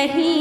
नहीं।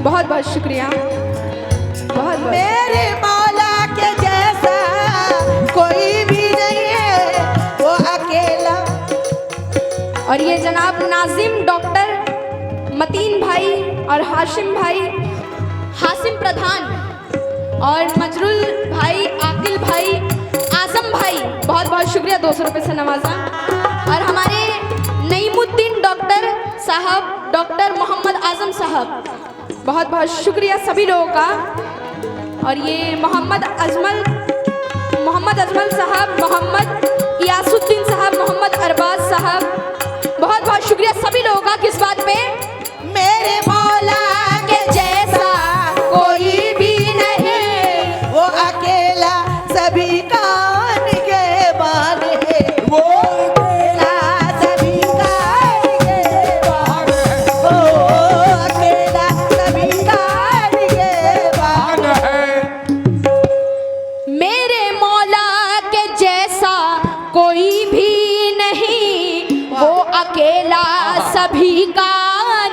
बहुत बहुत शुक्रिया, बहुत मेरे मौला के जैसा कोई भी नहीं है, वो अकेला। और ये जनाब नाजिम डॉक्टर मतीन भाई और हाशिम भाई, हासिम प्रधान और मजरुल भाई, आकिल भाई, आजम भाई, बहुत बहुत शुक्रिया, 200 रुपये से नवाजा। और हमारे नईमुद्दीन डॉक्टर साहब, डॉक्टर मोहम्मद आजम साहब, बहुत बहुत शुक्रिया सभी लोगों का। और ये मोहम्मद अजमल साहब, मोहम्मद यासुद्दीन साहब, मोहम्मद अरबाज साहब, बहुत बहुत शुक्रिया सभी लोगों का। किस बात पे? मेरे मौला के जैसा कोई भी नहीं, वो अकेला सभी का निगहबान है, वो अकेला सभी का निगहबान है, वो अकेला सभी का निगहबान है। मेरे मौला के जैसा कोई भी नहीं, वो अकेला सभी का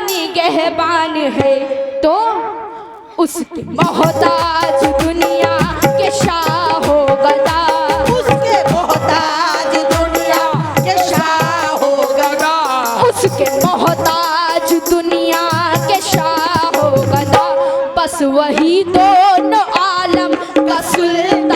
निगहबान है। तो उसके मोहताज दुनिया के शाह हो गदा, उसके मोहताज दुनिया के शाह हो गदा, उसके मोहताज दुनिया के शाह हो गदा, बस वही दोनों आलम का सुल्तान।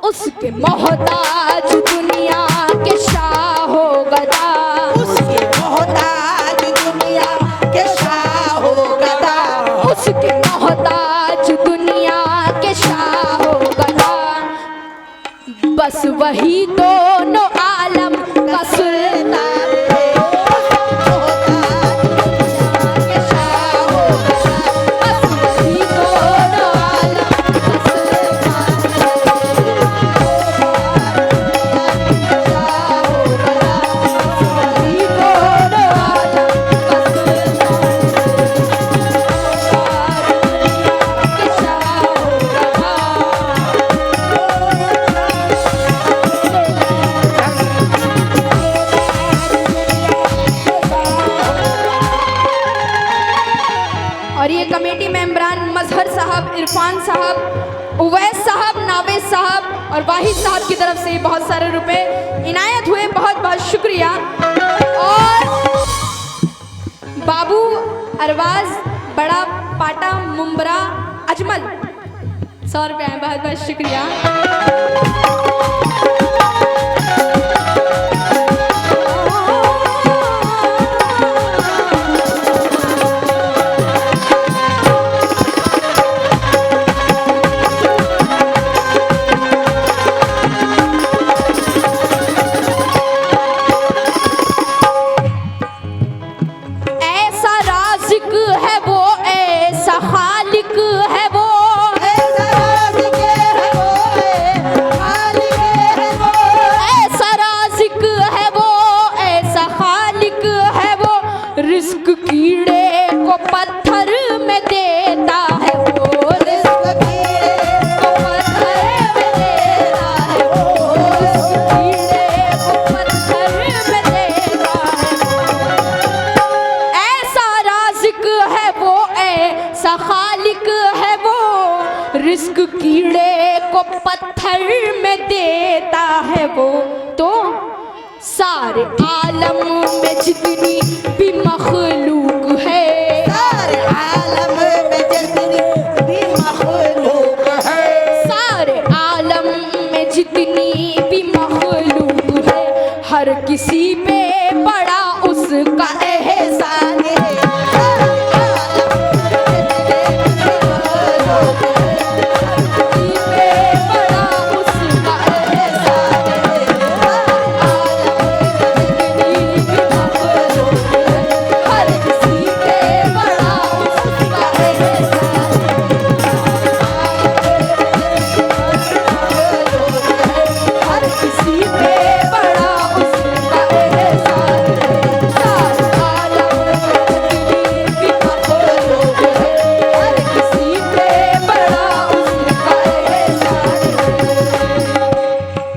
उसके मोहताज दुनिया के शाहो गदा, उसके मोहताज दुनिया के शाहो गदा, उसके मोहताज दुनिया के शाहो गदा, बस वही दोनों आलम का सुल्तान है। के शाहो गदा, बस वही दोनों आलम का सुल्तान और ये कमेटी मेंबरान मजहर साहब, इरफान साहब, उवैस साहब, नावेद साहब और वाहिद साहब की तरफ से बहुत सारे रुपए इनायत हुए, बहुत बहुत शुक्रिया। और बाबू अरबाज बड़ा पाटा मुंबरा अजमल 100 रुपये हैं, बहुत बहुत शुक्रिया। ऐसा राज़िक है वो, ऐसा खालिक है वो, ऐसा राज़िक है वो, खालिक है वो, ऐसा राज़िक है वो, ऐसा खालिक है वो, रिस्क कीड़े को पत्थर में देता है वो, रिस्क कीड़े को पत्थर में देता है वो, रिस्क कीड़े को पत्थर में देता है। ऐसा राज़िक है वो, ऐसा खालिक है वो, रिस्क कीड़े को पत्थर में देता है वो, तो सारे आलम में जितनी भी मखलूक है, सारे आलम में जितनी भी मखलूक है, सारे आलम में जितनी भी मखलूक है, हर किसी पे बड़ा उसका एहसान है।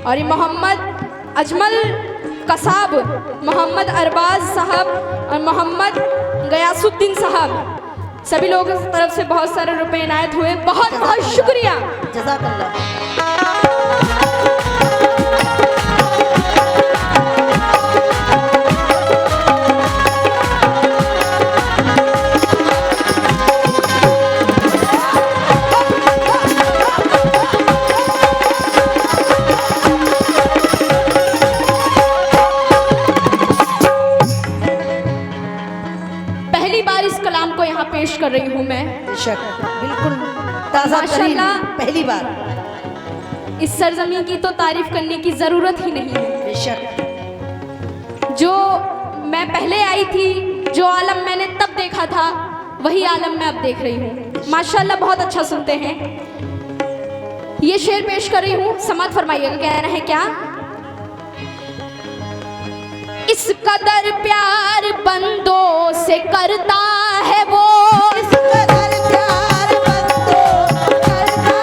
और ये मोहम्मद अजमल कसाब, मोहम्मद अरबाज साहब और मोहम्मद गयासुद्दीन साहब, सभी लोगों की तरफ से बहुत सारे रुपए इनायत हुए, बहुत बहुत शुक्रिया। जज़ाकल्लाह। पहली बार इस कलाम को यहाँ पेश कर रही हूँ मैं, बेशक, बिल्कुल ताज़ा तरीन, माशाल्लाह। पहली बार। इस सरजमी की तो तारीफ करने की ज़रूरत ही नहीं है। बेशक, जो मैं पहले आई थी, जो आलम मैंने तब देखा था, वही आलम मैं अब देख रही हूँ। माशाल्लाह बहुत अच्छा सुनते हैं। ये शेर पेश कर रही हूँ, समात फरमाइएगा। कहना है क्या? इस कदर प्यार बंदों से करता है वो, इस कदर प्यार बंदों करता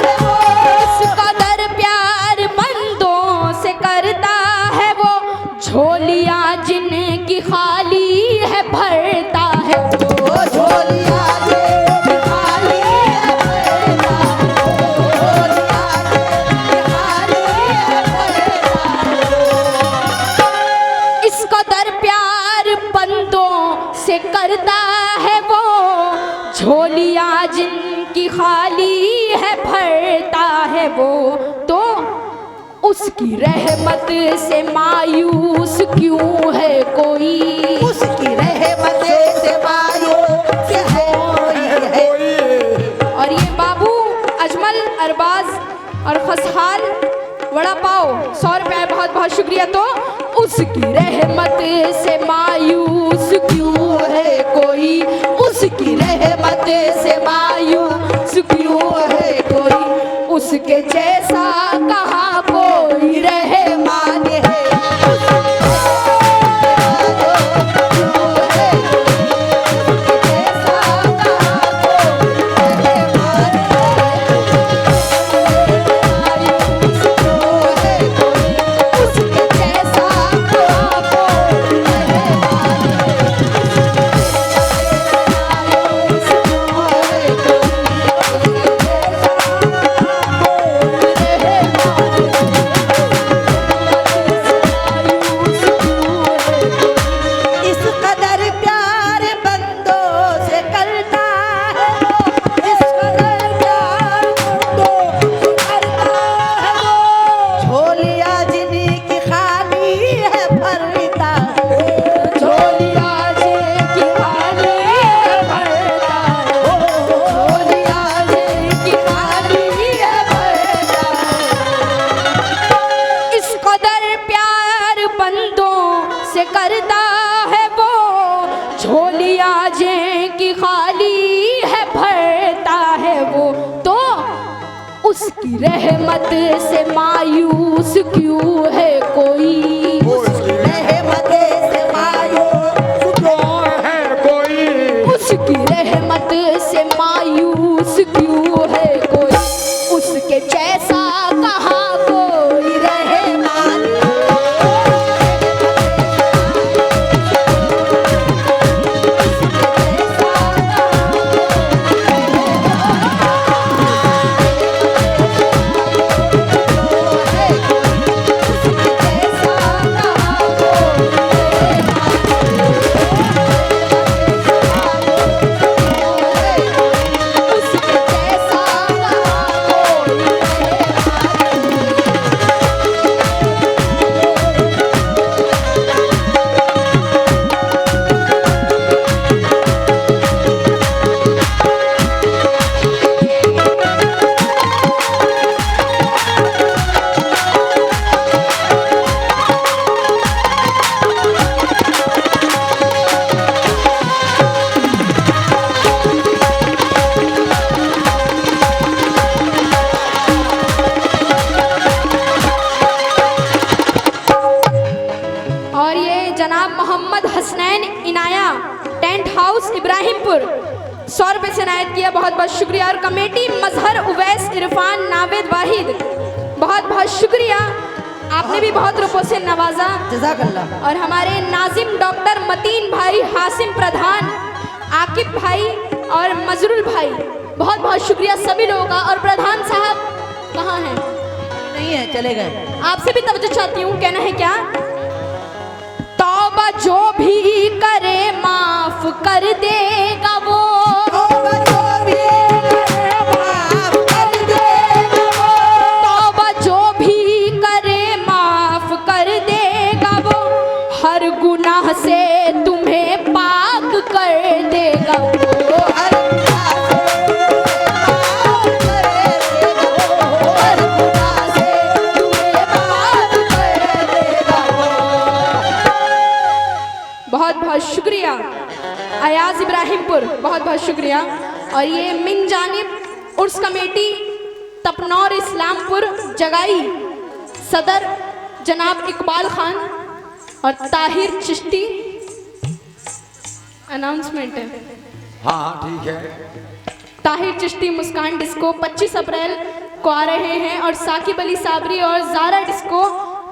है वो, इस कदर प्यार बंदों से करता है वो, झोलियाँ जिनकी खाली है भरता है वो, झोलियाँ जिनकी खाली है भरता है वो, झोलियाँ जिनकी खाली है भरता है। इस कदर प्यार बंदों से करता है वो, झोलियाँ जिनकी खाली है भरता है वो, तो उसकी रहमत से मायूस क्यों है कोई, उसकी रहमत से मायूस है कोई। और ये बाबू अजमल अरबाज और खसहाल वड़ा पाव 100 रुपये, बहुत बहुत शुक्रिया। तो उसकी रहमत से मायूस क्यों है कोई, उसकी रहमत से मायूस क्यों है कोई, उसके जैसा कहाँ कोई रहमान है। उसकी रहमत से मायूस क्यों है कोई, उसकी रहमत से मायूस क्यों है कोई, उसकी रहमत से मायूस क्यों है कोई, उसके जैसा कहाँ कोई रहमान। और ये जनाब मोहम्मद हसनैन इनाया, टेंट हाउस इब्राहिमपुर, 100 रुपये से इनायत किया, बहुत बहुत शुक्रिया। और कमेटी मजहर उवैस इरफान नावेद वाहिद, बहुत बहुत शुक्रिया, आपने भी बहुत रुपयों से नवाजा। जज़ाकल्लाह। और हमारे नाजिम डॉक्टर मतीन भाई, हासिम प्रधान, आकिब भाई और मजरुल भाई, बहुत बहुत शुक्रिया सभी लोगों का। और प्रधान साहब कहाँ हैं? नहीं है, चले गए। आपसे भी तवज्जो चाहती हूँ, कहना है क्या? तौबा जो भी करे माफ कर देगा वो, तौबा जो भी करे माफ कर देगा वो, तौबा जो भी करे माफ कर देगा वो, हर गुनाह से तुम्हें पाक कर देगा वो, हर गुनाह से पाक कर देगा वो। बहुत बहुत शुक्रिया। अयाज इब्राहिमपुर, बहुत बहुत शुक्रिया। और ये मिन जानिब उर्स कमेटी तपनौर इस्लामपुर जगाई, सदर जनाब इकबाल खान और ताहिर चिश्ती। अनाउंसमेंट है, हाँ ठीक है। ताहिर चिश्ती मुस्कान डिस्को 25 अप्रैल को आ रहे हैं, और साकिब अली साबरी और जारा डिस्को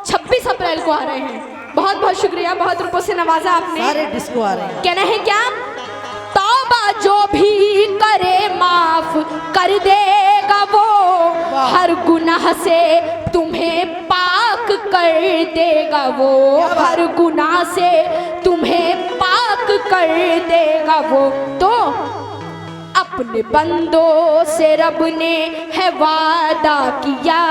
26 अप्रैल को आ रहे हैं। बहुत बहुत शुक्रिया, बहुत रुपयों से नवाजा आपने। सारे डिस्को आ रहे हैं। कहना है क्या? तौबा जो भी करे माफ कर देगा वो, हर गुनाह से तुम्हें पाक कर देगा वो, हर गुनाह से तुम्हें पाक कर देगा वो। तो अपने बंदों से रब ने है वादा किया,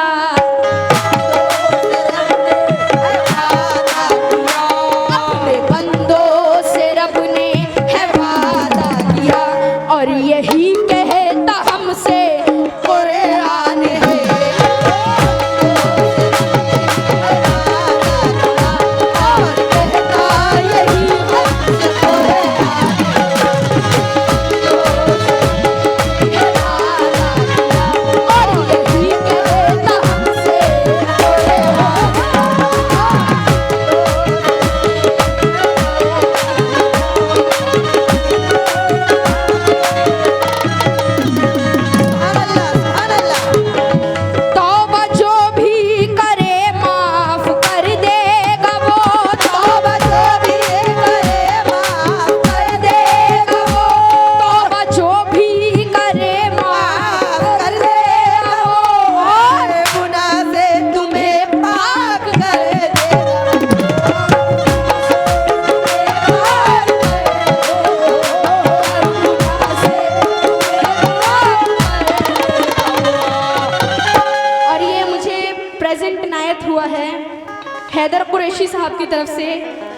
हैदर कुरैशी साहब की तरफ से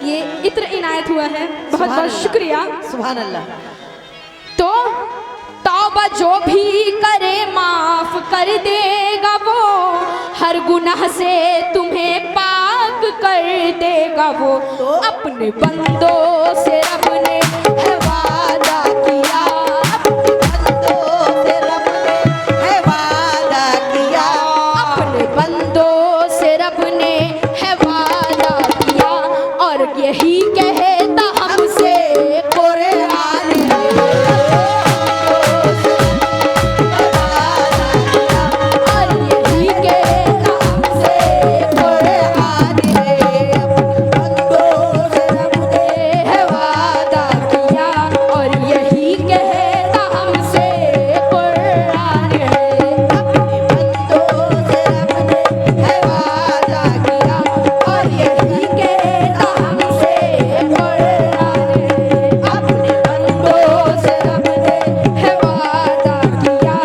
ये इत्र इनायत हुआ है, बहुत सुभान बहुत अल्लाह। शुक्रिया। सुभान अल्लाह। तो तौबा जो भी करे माफ कर देगा वो, हर गुनाह से तुम्हें पाक कर देगा वो। अपने बंदों से रब ने है वादा किया, अपने बंदों से रब ने है वादा किया, अपने बंदों से रब ने है वादा किया। और यही कहता हमसे कुरान है, और यही कहता हमसे कुरान है। बंदों से रब ने है वादा किया, और यही कहता हमसे कुरान है। बंदों से रब ने है वादा किया, और यही कहता हमसे कुरान है। अपने बंदों से रब ने है वादा किया,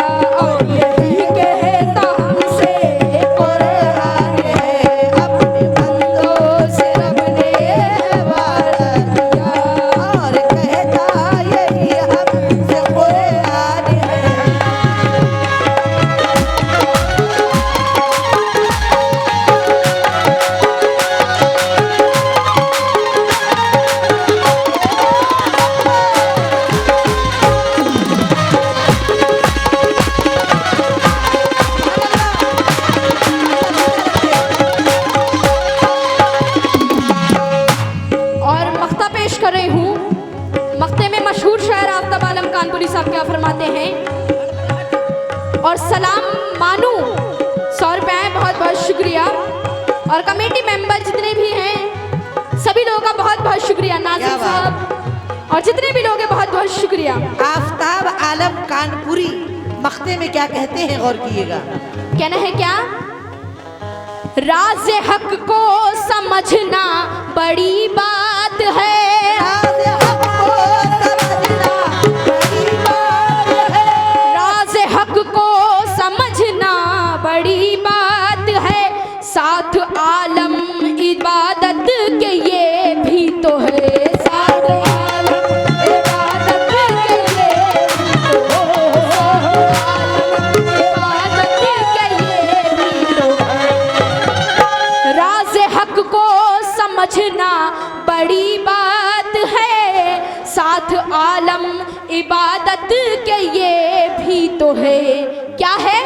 और यही कहता हमसे कुरान है। अपने बंदों से रब ने है वादा किया, और कहता यही हमसे कुरान है। और मख्ता पेश कर रही हूँ। मख्ते में मशहूर शायर आफ्ताब आलम कानपुरी साहब क्या फरमाते हैं। और सलाम मानू 100 रुपये, बहुत बहुत शुक्रिया। और कमेटी मेंबर जितने भी हैं सभी लोगों का बहुत बहुत शुक्रिया। नाजिम क्या बात। साहब और जितने भी लोग हैं बहुत बहुत शुक्रिया। आफ्ताब आलम कानपुरी मख्ते में क्या कहते हैं, गौर कीजिएगा। कहना है क्या, राज हक को समझना बड़ी बात है, राज हक को समझना बड़ी बात है, राज हक को समझना बड़ी बात है। साथ आलम इबादत के ये भी तो है, साथ आलम इबादत के ये भी तो है, आलम इबादत के ये भी तो है। राज हक को समझना बड़ी बात है, साथ आलम इबादत के ये भी तो है। क्या है,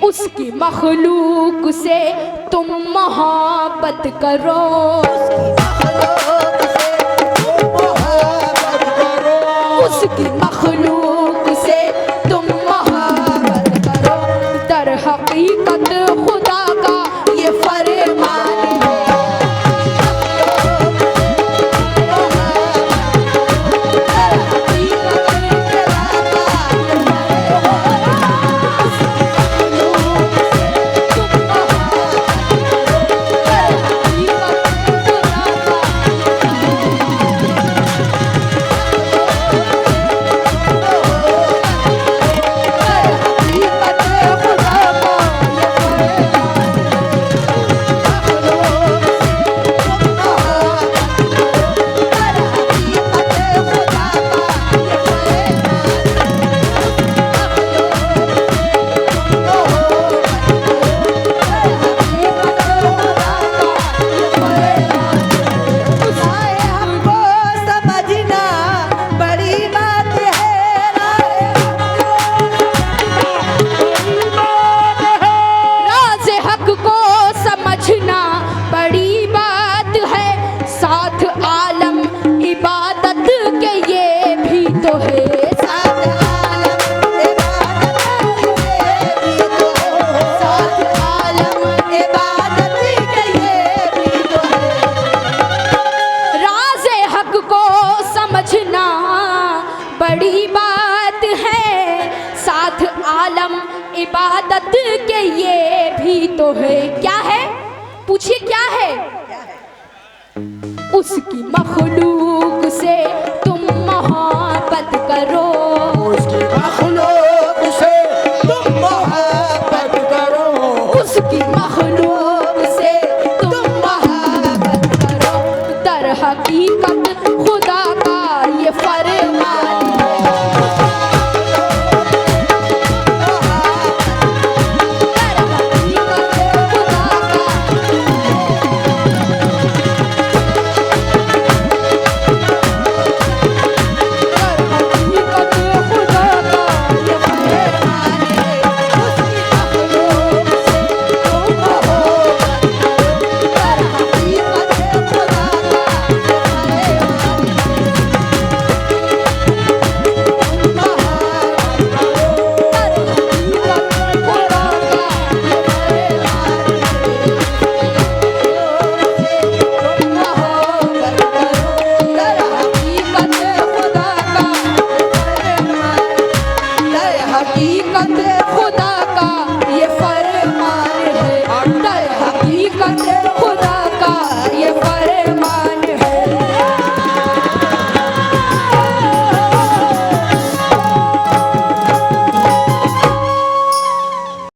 उसकी मखलूक से तुम मोहब्बत करो, उसकी मखलूक से तुम मोहब्बत करो। दर हकीकत खुदा का ये फरमान है, हमको समझना बड़ी बात है, राज हक को समझना बड़ी बात है। साथ आलम इबादत के ये भी तो है, साथ आलम इबादत के ये भी तो है। राज हक को समझना बड़ी बात है, साथ आलम इबादत के ये भी तो है। क्या है, पूछिए क्या है, उसकी मखलूक से तुम मोहब्बत करो, उसकी मखलूक से तुम मोहब्बत करो, उसकी मखलूक